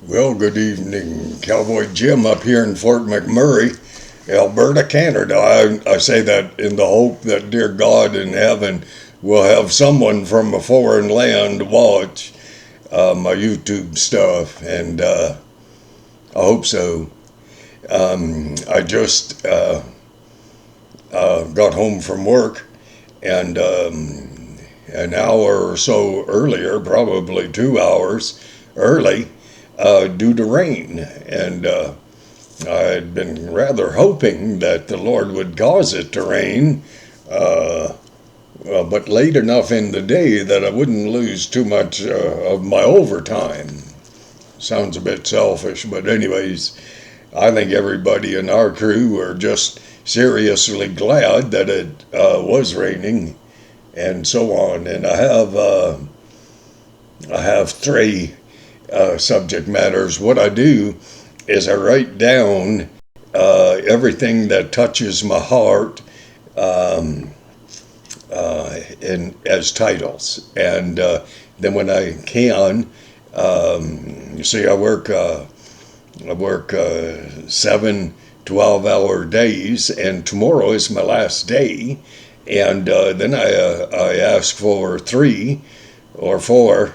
Well, good evening, Cowboy Jim up here in Fort McMurray, Alberta, Canada. I say that in the hope that dear God in heaven will have someone from a foreign land watch my YouTube stuff, and I hope so. I just got home from work, and an hour or so earlier, probably 2 hours early, due to rain. And I'd been rather hoping that the Lord would cause it to rain, uh, but late enough in the day that I wouldn't lose too much of my overtime. Sounds a bit selfish, but anyways, I think everybody in our crew are just seriously glad that it was raining and so on. And I have three subject matters. What I do is I write down everything that touches my heart um, in as titles, and then when I can, you see, I work 7 12-hour days, and tomorrow is my last day, and then I ask for 3 or 4,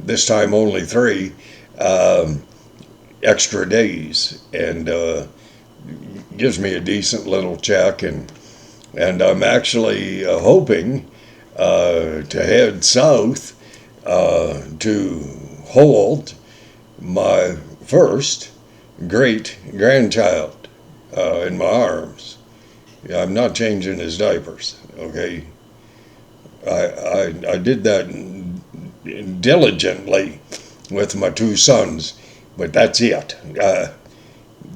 this time only 3 um, extra days, and gives me a decent little check, and I'm actually hoping to head south to hold my first great grandchild in my arms. Yeah, I'm not changing his diapers. Okay, I did that diligently with my 2 sons, but that's it.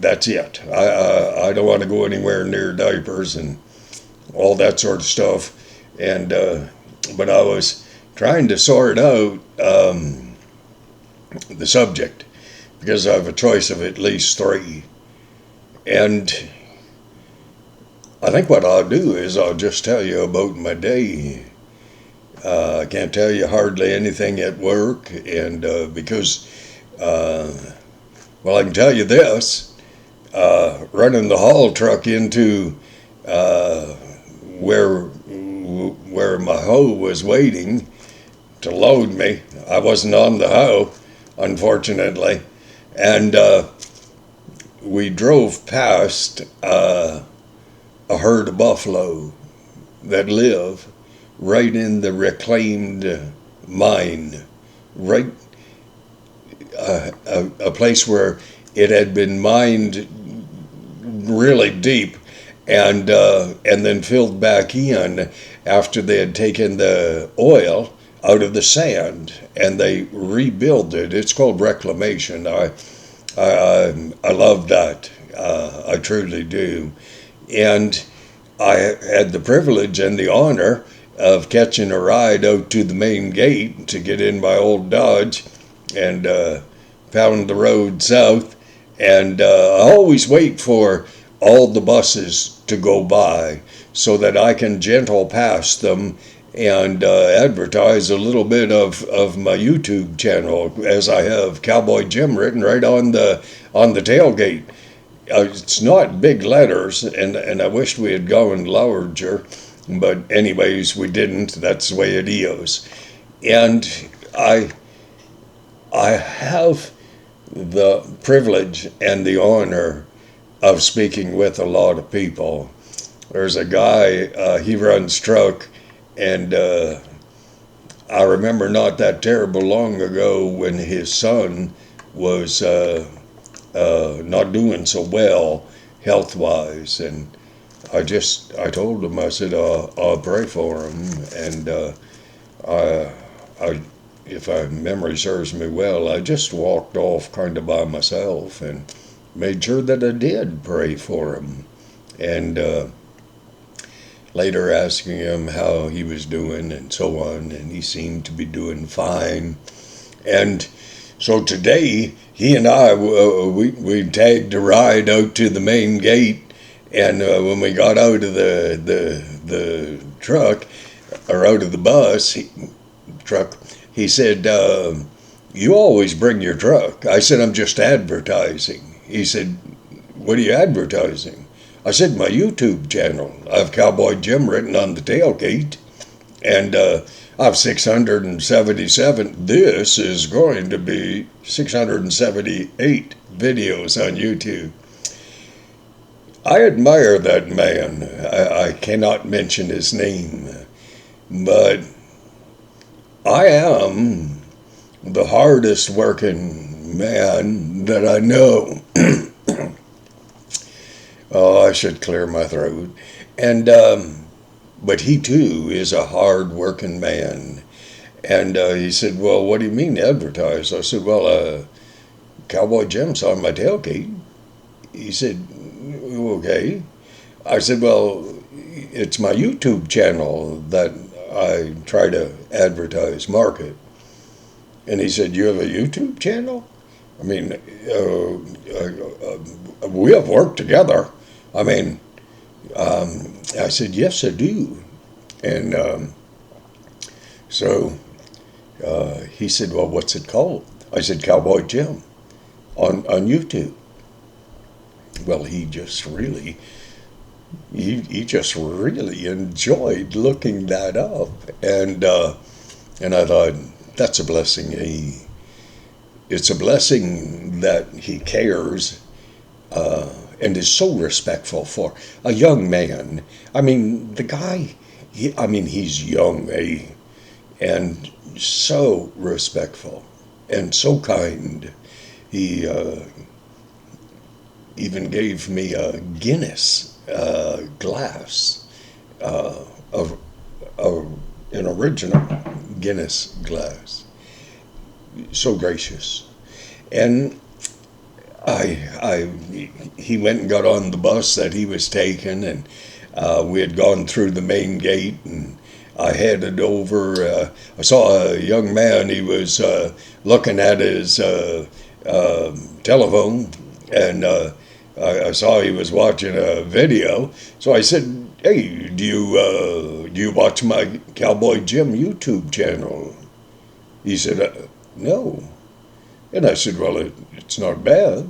That's it. I don't want to go anywhere near diapers and all that sort of stuff. And but I was trying to sort out the subject because I have a choice of at least 3. And I think what I'll do is I'll just tell you about my day. I can't tell you hardly anything at work, and because, uh, well, I can tell you this: running the haul truck into uh, where my hoe was waiting to load me. I wasn't on the hoe, unfortunately, and we drove past a herd of buffalo that live right in the reclaimed mine, right a place where it had been mined really deep, and then filled back in after they had taken the oil out of the sand and they rebuilt it. It's called reclamation. I love that. I truly do. And I had the privilege and the honor of catching a ride out to the main gate to get in my old Dodge, and found the road south. And I always wait for all the buses to go by so that I can gentle past them and advertise a little bit of my YouTube channel, as I have Cowboy Jim written right on the tailgate. It's not big letters, and I wished we had gone larger, but anyways, we didn't. That's the way it is. And I I have the privilege and the honor of speaking with a lot of people. There's a guy, he runs truck, and I remember not that terrible long ago when his son was not doing so well health wise, and I told him, I said, I'll pray for him, and I, I, if my memory serves me well, I just walked off kind of by myself and made sure that I did pray for him, and later asking him how he was doing and so on, and he seemed to be doing fine. And so today, he and I, we tagged a ride out to the main gate, and when we got out of the truck, or out of the bus truck, he said, you always bring your truck. I said, I'm just advertising. He said, what are you advertising? I said, my YouTube channel. I have Cowboy Jim written on the tailgate. And I have 677. This is going to be 678 videos on YouTube. I admire that man. I cannot mention his name, but I am the hardest working man that I know. Oh, I should clear my throat. And, but he too is a hard working man. And he said, well, what do you mean advertise? I said, well, Cowboy Jim's on my tailgate. He said, okay. I said, well, it's my YouTube channel that I try to advertise, market. And he said, you have a YouTube channel? I mean, we have worked together. I mean, I said, yes, I do. And so he said, well, what's it called? I said, Cowboy Jim on YouTube. Well, he just really enjoyed looking that up. And I thought, that's a blessing. It's a blessing that he cares and is so respectful for a young man. I mean, the guy, he's young, and so respectful and so kind. He even gave me a Guinness glass of an original Guinness glass. So gracious. And he went and got on the bus that he was taking, and we had gone through the main gate, and I headed over. I saw a young man. He was looking at his telephone, and I saw he was watching a video. So I said, hey, do you watch my Cowboy Jim YouTube channel? He said, no. And I said, well, it's not bad.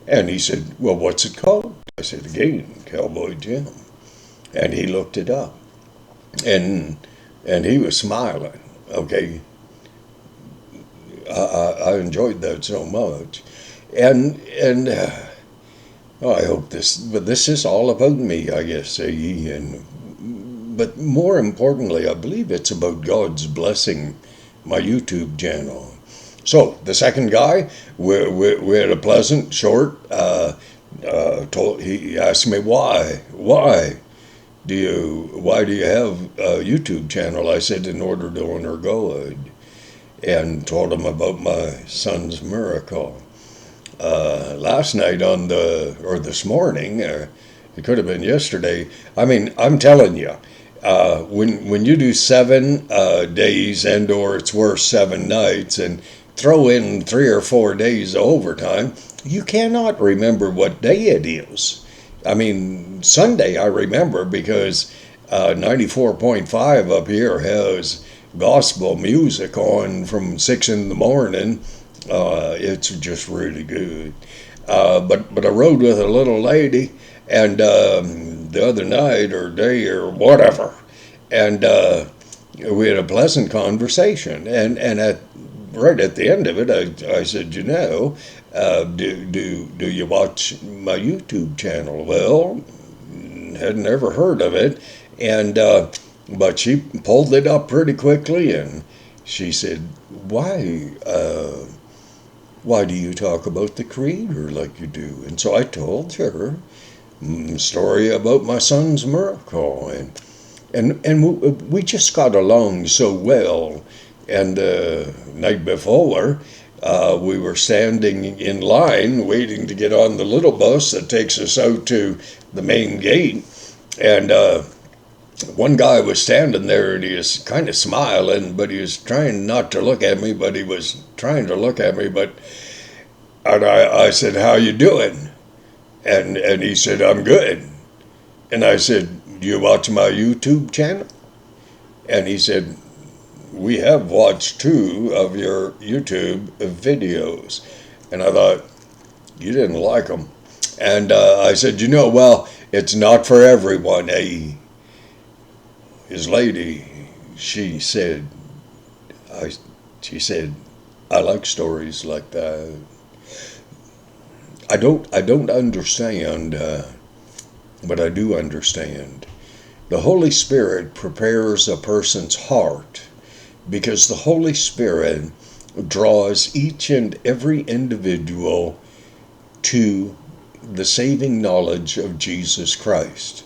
And he said, well, what's it called? I said, again, Cowboy Jim. And he looked it up. And he was smiling, okay? I enjoyed that so much. And I hope but this is all about me, I guess. But more importantly, I believe it's about God's blessing my YouTube channel. So the second guy, we had a pleasant, short. He asked me why do you have a YouTube channel? I said, in order to honor God, and told him about my son's miracle. Last night this morning, it could have been yesterday. I mean, I'm telling you, when you do 7 days and/or it's worse 7 nights, and throw in 3 or 4 days of overtime, you cannot remember what day it is. I mean, Sunday I remember because 94.5 up here has gospel music on from 6 in the morning. It's just really good. But I rode with a little lady, and the other night or day or whatever, and we had a pleasant conversation. And right at the end of it, I said, do you watch my YouTube channel? Well, hadn't ever heard of it, and but she pulled it up pretty quickly, and she said, why do you talk about the Creator like you do? And so I told her the story about my son's miracle, and we just got along so well. And the night before, we were standing in line waiting to get on the little bus that takes us out to the main gate. And one guy was standing there, and he was kind of smiling, but he was trying not to look at me, but he was trying to look at me. And I said, how you doing? And he said, I'm good. And I said, do you watch my YouTube channel? And he said, we have watched 2 of your YouTube videos. And I thought, you didn't like them. And I said, well, it's not for everyone. His lady, she said, she said, I like stories like that. I don't understand, but I do understand. The Holy Spirit prepares a person's heart because the Holy Spirit draws each and every individual to the saving knowledge of Jesus Christ.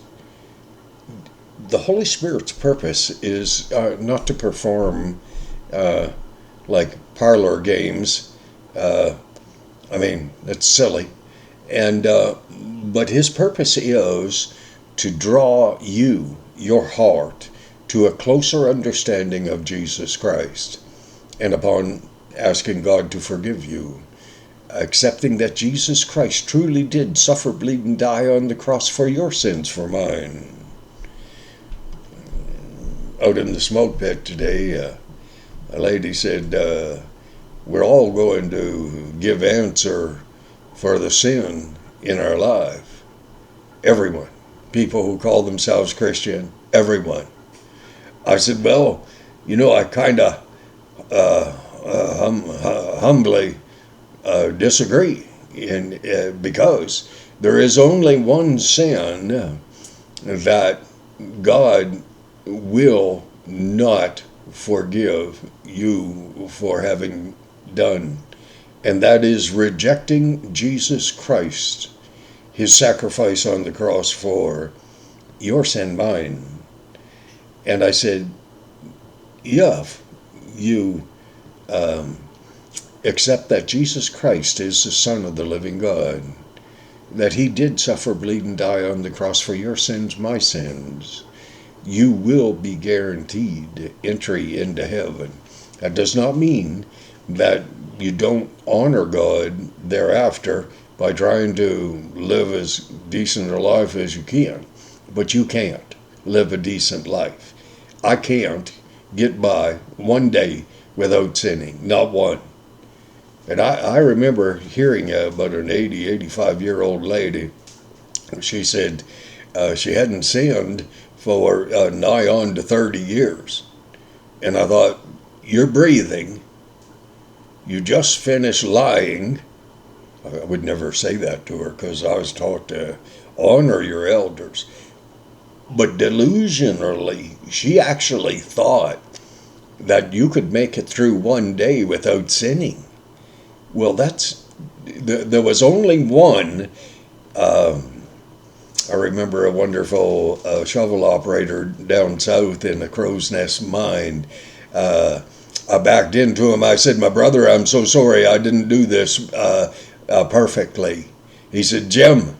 The Holy Spirit's purpose is not to perform like parlor games. That's silly. And but his purpose is to draw you, your heart, to a closer understanding of Jesus Christ. And upon asking God to forgive you, accepting that Jesus Christ truly did suffer, bleed, and die on the cross for your sins, for mine. Out in the smoke pit today, a lady said, we're all going to give answer for the sin in our life. Everyone. People who call themselves Christian, everyone. I said, well, I kind of humbly disagree, because there is only one sin that God will not forgive you for having done, and that is rejecting Jesus Christ, his sacrifice on the cross for your sin, mine. And I said, if you accept that Jesus Christ is the Son of the living God, that he did suffer, bleed, and die on the cross for your sins, my sins, you will be guaranteed entry into heaven. That does not mean that you don't honor God thereafter by trying to live as decent a life as you can. But you can't live a decent life. I can't get by one day without sinning, not one. And I remember hearing about an 85-year-old lady. She said she hadn't sinned for nigh on to 30 years. And I thought, you're breathing. You just finished lying. I would never say that to her because I was taught to honor your elders. But delusionally, she actually thought that you could make it through one day without sinning. Well, there was only one. I remember a wonderful shovel operator down south in the Crow's Nest mine. I backed into him. I said, my brother, I'm so sorry I didn't do this perfectly. He said, Jim,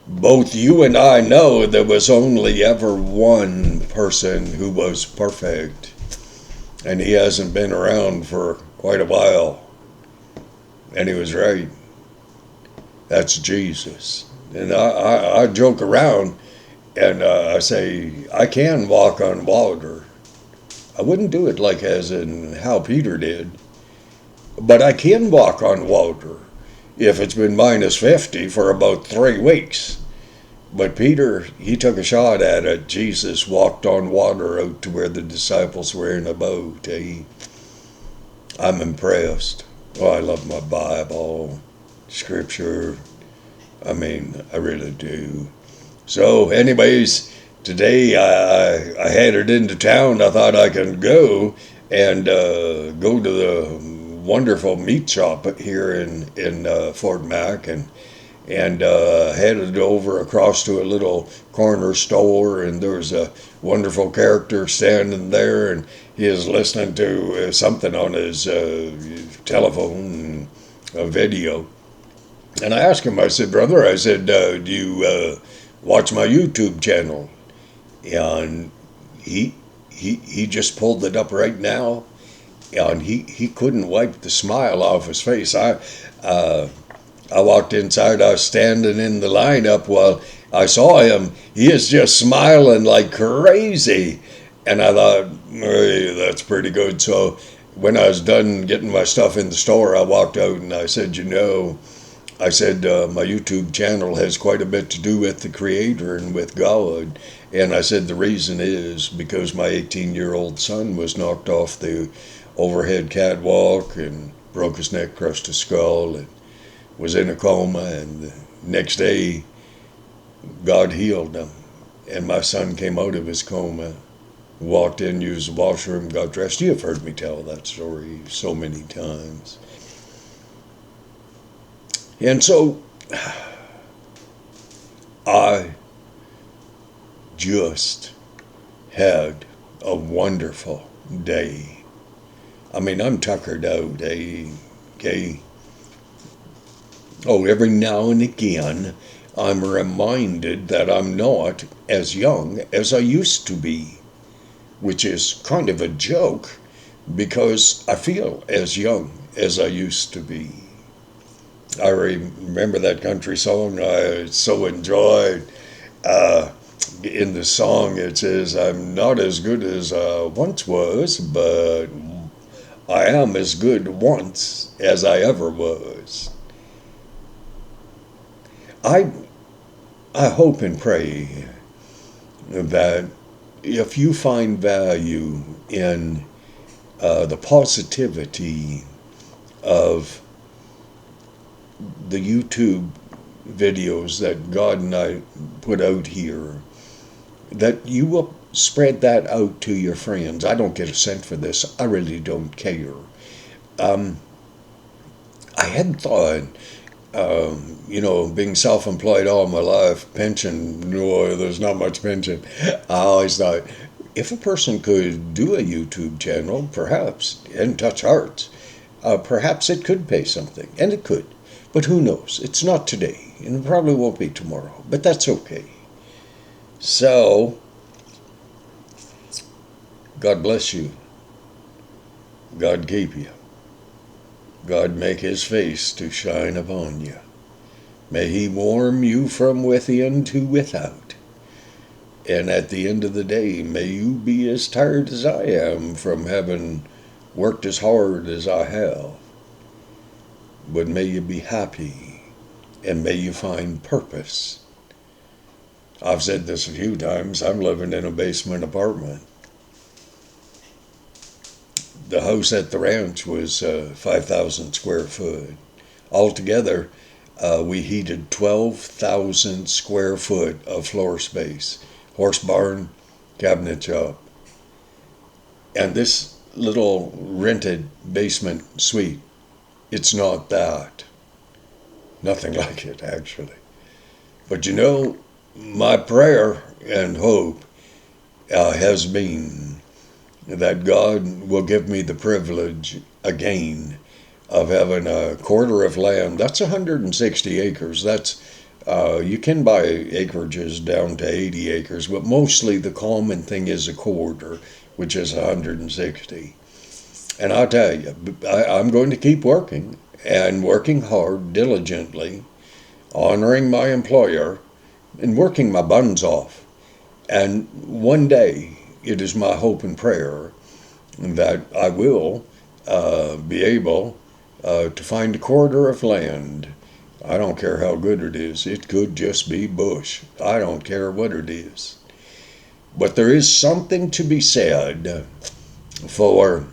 both you and I know there was only ever one person who was perfect. And he hasn't been around for quite a while. And he was right. That's Jesus. And I joke around and I say, I can walk on water. I wouldn't do it like as in how Peter did. But I can walk on water if it's been minus 50 for about 3 weeks. But Peter, he took a shot at it. Jesus walked on water out to where the disciples were in a boat. I'm impressed. Oh, I love my Bible, Scripture. I really do. So, anyways, today I headed into town. I thought I could go and go to the wonderful meat shop here in Fort Mac and headed over across to a little corner store, and there was a wonderful character standing there, and he is listening to something on his telephone, a video. And I asked him, I said, brother, I said, do you watch my YouTube channel? And he just pulled it up right now, and he couldn't wipe the smile off his face. I walked inside, I was standing in the lineup while I saw him. He is just smiling like crazy. And I thought, Hey, that's pretty good. So when I was done getting my stuff in the store, I walked out and I said, my YouTube channel has quite a bit to do with the Creator and with God. And I said, the reason is because my 18-year-old son was knocked off the overhead catwalk and broke his neck, crushed his skull, and was in a coma. And the next day, God healed him. And my son came out of his coma, walked in, used the washroom, got dressed. You have heard me tell that story so many times. And so I just had a wonderful day. I mean, I'm tuckered out, okay? Oh, every now and again, I'm reminded that I'm not as young as I used to be, which is kind of a joke because I feel as young as I used to be. I remember that country song I so enjoyed. In the song, it says, I'm not as good as I once was, but I am as good once as I ever was. I, I hope and pray that if you find value in the positivity of the YouTube videos that God and I put out here, that you will spread that out to your friends. I don't get a cent for this. I really don't care. I had thought, being self-employed all my life, pension, no, there's not much pension. I always thought, if a person could do a YouTube channel, perhaps, and touch hearts, perhaps it could pay something, and it could. But who knows? It's not today, and it probably won't be tomorrow, but that's okay. So, God bless you. God keep you. God make his face to shine upon you. May he warm you from within to without. And at the end of the day, may you be as tired as I am from having worked as hard as I have. But may you be happy and may you find purpose. I've said this a few times. I'm living in a basement apartment. The house at the ranch was 5,000 square foot. Altogether, we heated 12,000 square foot of floor space. Horse barn, cabinet shop. And this little rented basement suite, it's not that. Nothing like it, actually. But my prayer and hope has been that God will give me the privilege again of having a quarter of land. That's 160 acres. That's you can buy acreages down to 80 acres, but mostly the common thing is a quarter, which is 160. And I'll tell you, I'm going to keep working and working hard, diligently, honoring my employer, and working my buns off. And one day, it is my hope and prayer that I will be able to find a quarter of land. I don't care how good it is. It could just be bush. I don't care what it is. But there is something to be said for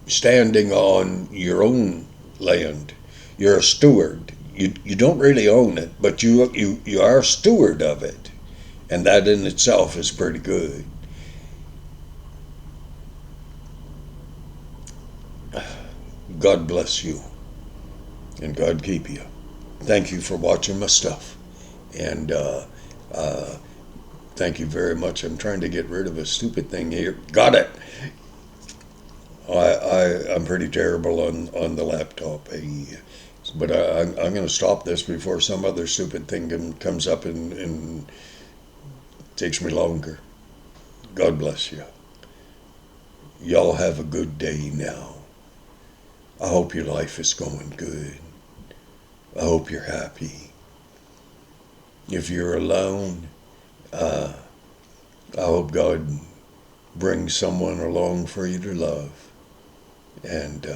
standing on your own land. You're a steward. You don't really own it, but you are a steward of it. And that in itself is pretty good. God bless you. And God keep you. Thank you for watching my stuff. And thank you very much. I'm trying to get rid of a stupid thing here. Got it. I'm pretty terrible on the laptop. But I'm going to stop this before some other stupid thing comes up and takes me longer. God bless you. Y'all have a good day now. I hope your life is going good. I hope you're happy. If you're alone, I hope God bring someone along for you to love, and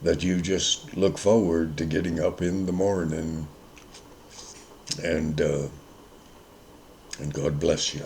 that you just look forward to getting up in the morning, and God bless you.